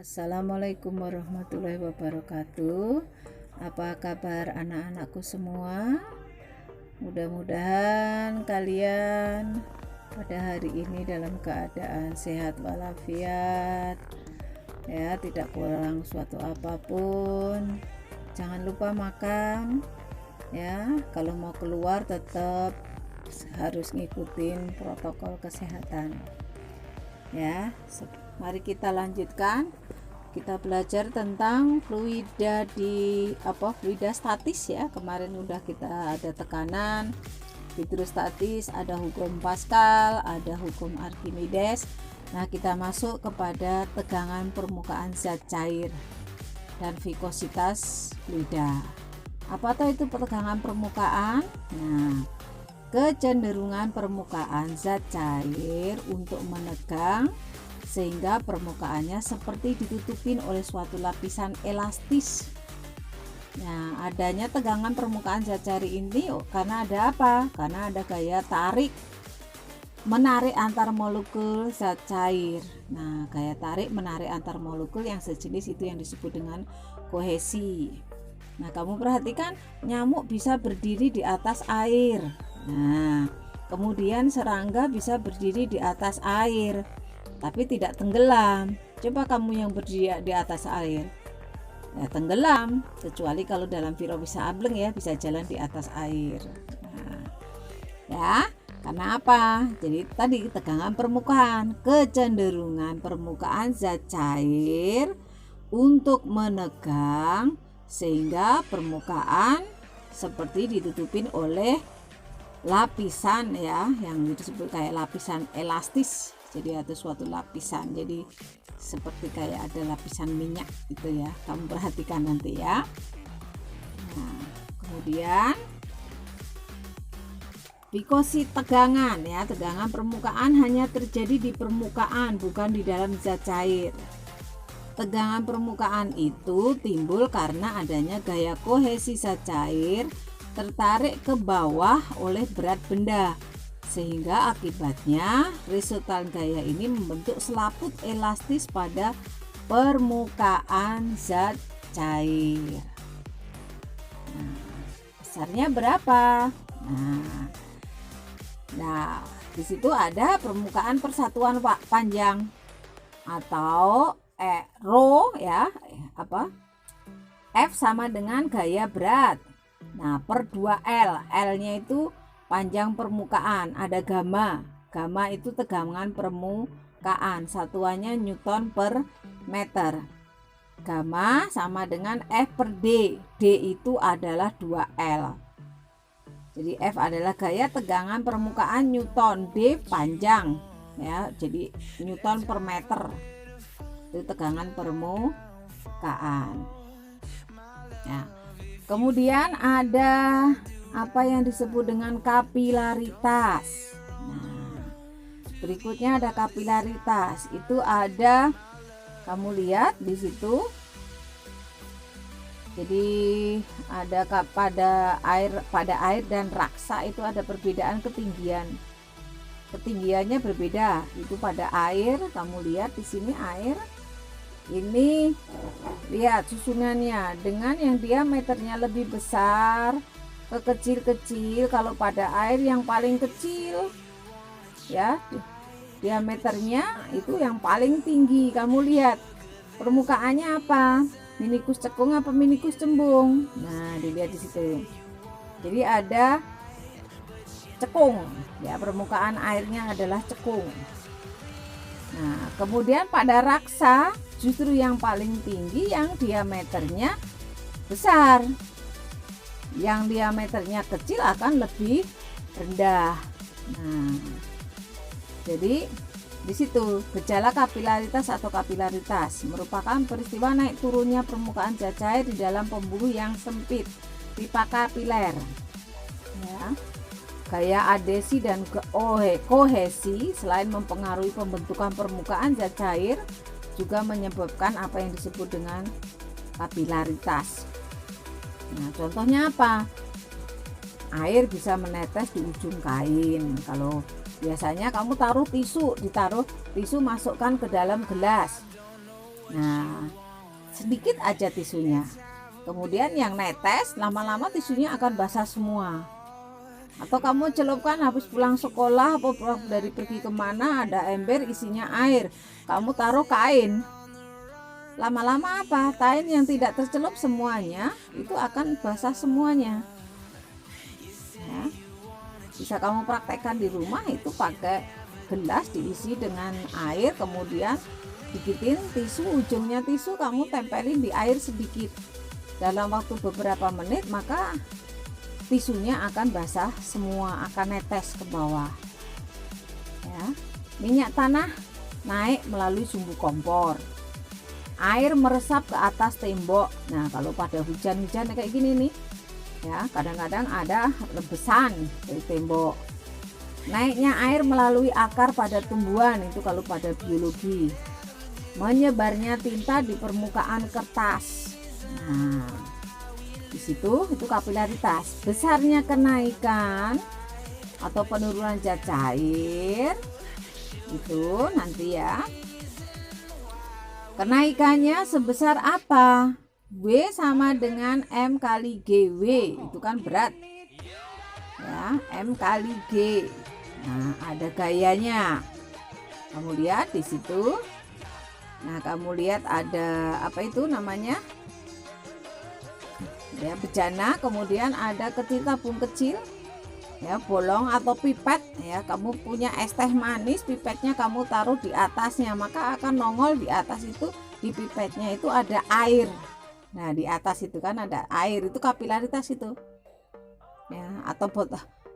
Assalamualaikum warahmatullahi wabarakatuh. Apa kabar anak-anakku semua? Mudah-mudahan kalian pada hari ini dalam keadaan sehat walafiat, ya, tidak kurang suatu apapun. Jangan lupa makan, ya. Kalau mau keluar tetap harus ngikutin protokol kesehatan, ya. Mari kita lanjutkan. Kita belajar tentang fluida statis, ya. Kemarin udah kita ada tekanan, hidrostatis, ada hukum Pascal, ada hukum Archimedes. Nah, kita masuk kepada tegangan permukaan zat cair dan vikositas fluida. Apa itu tegangan permukaan? Nah, kecenderungan permukaan zat cair untuk menegang sehingga permukaannya seperti ditutupin oleh suatu lapisan elastis. Nah, adanya tegangan permukaan zat cair ini karena ada apa? Karena ada gaya tarik menarik antar molekul zat cair. Nah, gaya tarik menarik antar molekul yang sejenis itu yang disebut dengan kohesi. Nah, kamu perhatikan nyamuk bisa berdiri di atas air. Nah, kemudian serangga bisa berdiri di atas air tapi tidak tenggelam. Coba kamu yang berdiri di atas air, ya tenggelam, kecuali kalau dalam Virowisa Ableng, ya, bisa jalan di atas air. Nah, ya, karena apa? Jadi tadi tegangan permukaan, kecenderungan permukaan zat cair untuk menegang sehingga permukaan seperti ditutupin oleh lapisan, ya, yang disebut kayak lapisan elastis. Jadi ada suatu lapisan, jadi seperti kayak ada lapisan minyak gitu, ya. Kamu perhatikan nanti, ya. Nah, kemudian vikosi tegangan, ya, tegangan permukaan hanya terjadi di permukaan, bukan di dalam zat cair. Tegangan permukaan itu timbul karena adanya gaya kohesi zat cair tertarik ke bawah oleh berat benda, sehingga akibatnya resultan gaya ini membentuk selaput elastis pada permukaan zat cair. Nah, besarnya berapa? Nah, di situ ada permukaan persatuan panjang atau rho, ya, F sama dengan gaya berat. Nah, per 2L, L-nya itu panjang permukaan, ada gamma. Gamma itu tegangan permukaan, satuannya Newton per meter. Gamma sama dengan F per D. D itu adalah 2L. Jadi F adalah gaya tegangan permukaan Newton, D panjang, ya. Jadi Newton per meter. Itu tegangan permukaan. Ya. Kemudian ada apa yang disebut dengan kapilaritas. Nah, berikutnya ada kapilaritas. Itu ada, kamu lihat di situ. Jadi ada pada air dan raksa itu ada perbedaan ketinggian. Ketinggiannya berbeda. Itu pada air, kamu lihat di sini air. Ini lihat susunannya dengan yang diameternya lebih besar ke kecil-kecil. Kalau pada air yang paling kecil, ya, diameternya itu yang paling tinggi. Kamu lihat permukaannya apa? Minikus cekung apa minikus cembung? Nah, dilihat di situ. Jadi ada cekung, ya, permukaan airnya adalah cekung. Nah, kemudian pada raksa justru yang paling tinggi yang diameternya besar. Yang diameternya kecil akan lebih rendah. Nah, jadi di situ gejala kapilaritas atau kapilaritas merupakan peristiwa naik turunnya permukaan zat cair di dalam pembuluh yang sempit, pipa kapiler. Ya. Gaya adhesi dan kohesi selain mempengaruhi pembentukan permukaan zat cair juga menyebabkan apa yang disebut dengan kapilaritas. Nah, contohnya apa? Air bisa menetes di ujung kain. Kalau biasanya kamu taruh tisu, masukkan ke dalam gelas. Nah, sedikit aja tisunya. Kemudian yang netes, lama-lama tisunya akan basah semua. Atau kamu celupkan habis pulang sekolah atau pulang dari pergi kemana, ada ember isinya air, kamu taruh kain. Lama-lama apa? Kain yang tidak tercelup semuanya itu akan basah semuanya. Ya. Bisa kamu praktekkan di rumah, itu pakai gelas diisi dengan air, kemudian bikin tisu, ujungnya tisu kamu tempelin di air sedikit. Dalam waktu beberapa menit maka tisunya akan basah semua, akan netes ke bawah. Ya. Minyak tanah naik melalui sumbu kompor. Air meresap ke atas tembok. Nah, kalau pada hujan-hujan kayak gini nih, ya, kadang-kadang ada rebesan dari tembok. Naiknya air melalui akar pada tumbuhan, itu kalau pada biologi. Menyebarnya tinta di permukaan kertas. Nah, di situ itu kapilaritas. Besarnya kenaikan atau penurunan zat cair itu nanti ya. Kenaikannya sebesar apa? W sama dengan M kali GW, itu kan berat. Ya, M kali G. Nah, ada gayanya. Kamu lihat di situ. Nah, kamu lihat ada apa itu namanya? Ya, bejana, kemudian ada kecil tabung kecil, ya, bolong atau pipet, ya, kamu punya es teh manis, pipetnya kamu taruh di atasnya, maka akan nongol di atas itu, di pipetnya itu ada air. Nah, di atas itu kan ada air, itu kapilaritas itu, ya. Atau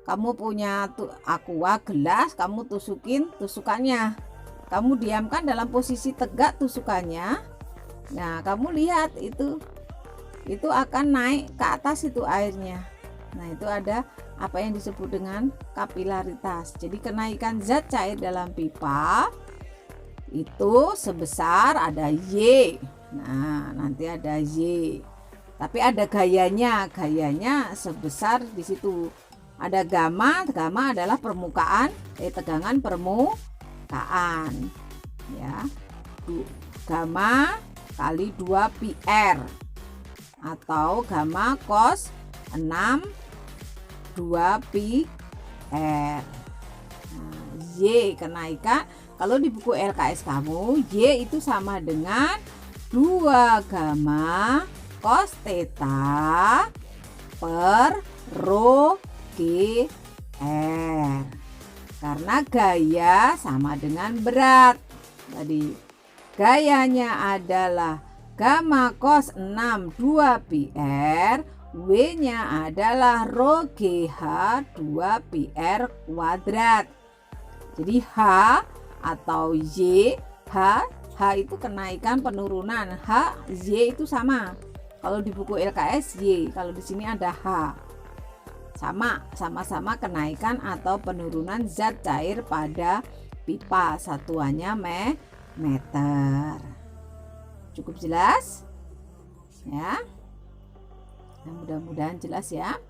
kamu punya aqua gelas, kamu tusukin tusukannya, kamu diamkan dalam posisi tegak tusukannya. Nah, kamu lihat itu akan naik ke atas itu airnya. Nah, itu ada apa yang disebut dengan kapilaritas. Jadi kenaikan zat cair dalam pipa itu sebesar ada Y. Nah, nanti ada Y. Tapi ada gayanya. Gayanya sebesar di situ. Ada gamma. Gamma adalah permukaan, tegangan permukaan. Ya. Gamma kali 2 PR. Atau gamma cos 6 2 pi R. Nah, Y kenaikan kalau di buku LKS kamu, Y itu sama dengan 2 gamma cos theta per rho G R. Karena gaya sama dengan berat. Tadi gayanya adalah gamma cos 6 2 pi R, W-nya adalah rho GH 2 pi R kuadrat. Jadi H atau Y, H itu kenaikan penurunan, H Y itu sama. Kalau di buku LKS Y, kalau di sini ada H. Sama-sama kenaikan atau penurunan zat cair pada pipa, satuannya meter. Cukup jelas ya. Nah, mudah-mudahan jelas ya.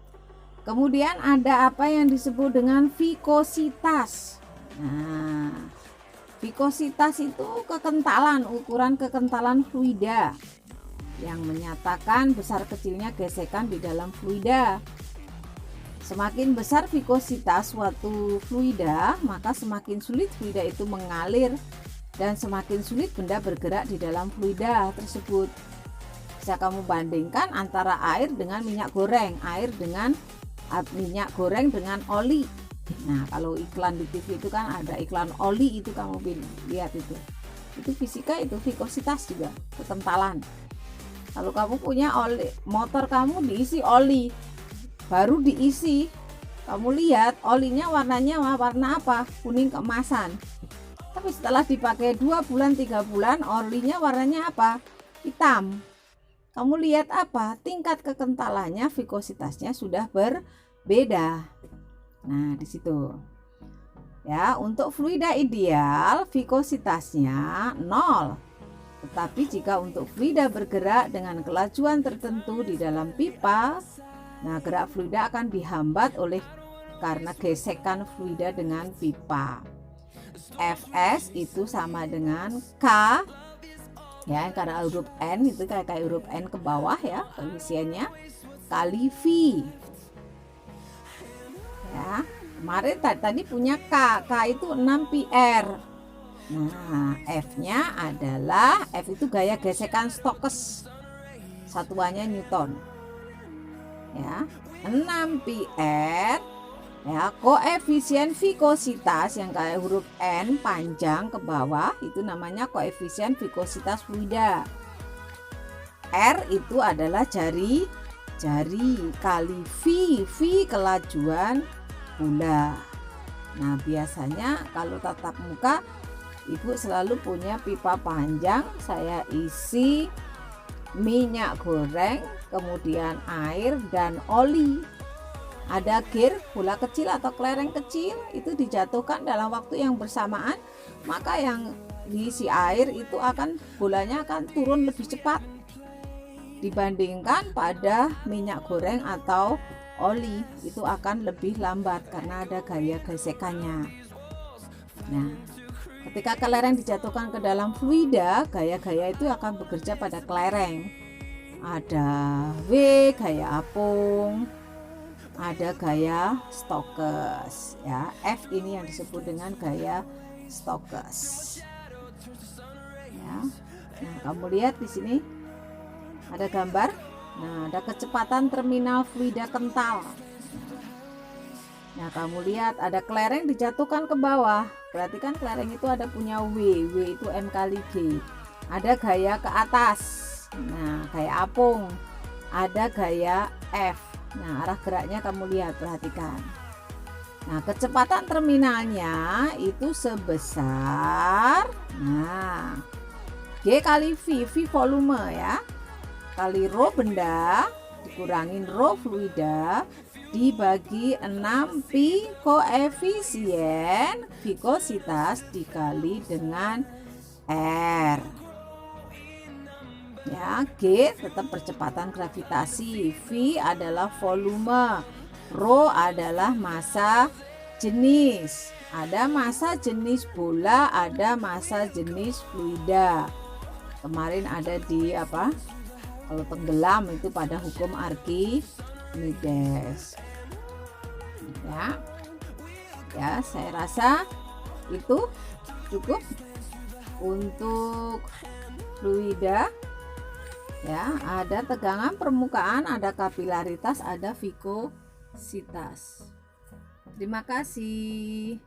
Kemudian ada apa yang disebut dengan vikositas. Nah, vikositas itu kekentalan, ukuran kekentalan fluida yang menyatakan besar kecilnya gesekan di dalam fluida. Semakin besar vikositas suatu fluida, maka semakin sulit fluida itu mengalir dan semakin sulit benda bergerak di dalam fluida tersebut. Bisa kamu bandingkan antara air dengan minyak goreng, air dengan minyak goreng dengan oli. Nah, kalau iklan di TV itu kan ada iklan oli, itu kamu lihat itu fisika, itu vikositas juga, kekentalan. Kalau kamu punya oli, motor kamu diisi oli, baru diisi, kamu lihat olinya warnanya warna apa? Kuning keemasan. Tapi setelah dipakai 2 bulan 3 bulan, olinya warnanya apa? Hitam. Kamu lihat apa? Tingkat kekentalannya, vikositasnya sudah berbeda. Nah, di situ. Ya, untuk fluida ideal vikositasnya 0. Tetapi jika untuk fluida bergerak dengan kelajuan tertentu di dalam pipa, nah gerak fluida akan dihambat karena gesekan fluida dengan pipa. Fs itu sama dengan K ya, karena huruf N itu kayak huruf N ke bawah ya koefisiennya, kali V ya. Kemarin tadi punya K itu 6 PR. Nah, F-nya adalah, F itu gaya gesekan Stokes, satuannya Newton ya. 6 PR ya, koefisien vikositas yang kayak huruf N panjang ke bawah itu namanya koefisien vikositas fluida. R itu adalah jari kali V kelajuan bola. Nah, biasanya kalau tatap muka Ibu selalu punya pipa panjang, saya isi minyak goreng, kemudian air dan oli. Ada gear, bola kecil atau kelereng kecil itu dijatuhkan dalam waktu yang bersamaan, maka yang diisi air itu bolanya akan turun lebih cepat dibandingkan pada minyak goreng atau oli, itu akan lebih lambat karena ada gaya gesekannya. Nah, ketika kelereng dijatuhkan ke dalam fluida, gaya-gaya itu akan bekerja pada kelereng. Ada W gaya apung, ada gaya Stokes ya. F ini yang disebut dengan gaya Stokes ya. Nah, kamu lihat di sini ada gambar. Nah, ada kecepatan terminal fluida kental. Nah, kamu lihat ada kelereng dijatuhkan ke bawah, berarti kan kelereng itu ada punya W itu M kali G. Ada gaya ke atas, nah gaya apung, ada gaya F. Nah, arah geraknya kamu lihat, perhatikan. Nah, kecepatan terminalnya itu sebesar, nah, G kali V volume ya, kali rho benda dikurangin rho fluida dibagi 6 pi koefisien vikositas dikali dengan R. Ya, G tetap percepatan gravitasi, V adalah volume, rho adalah massa jenis. Ada massa jenis bola, ada massa jenis fluida. Kemarin ada di apa? Kalau tenggelam itu pada hukum Archimedes. Ya. Ya, saya rasa itu cukup untuk fluida. Ya, ada tegangan permukaan, ada kapilaritas, ada vikositas. Terima kasih.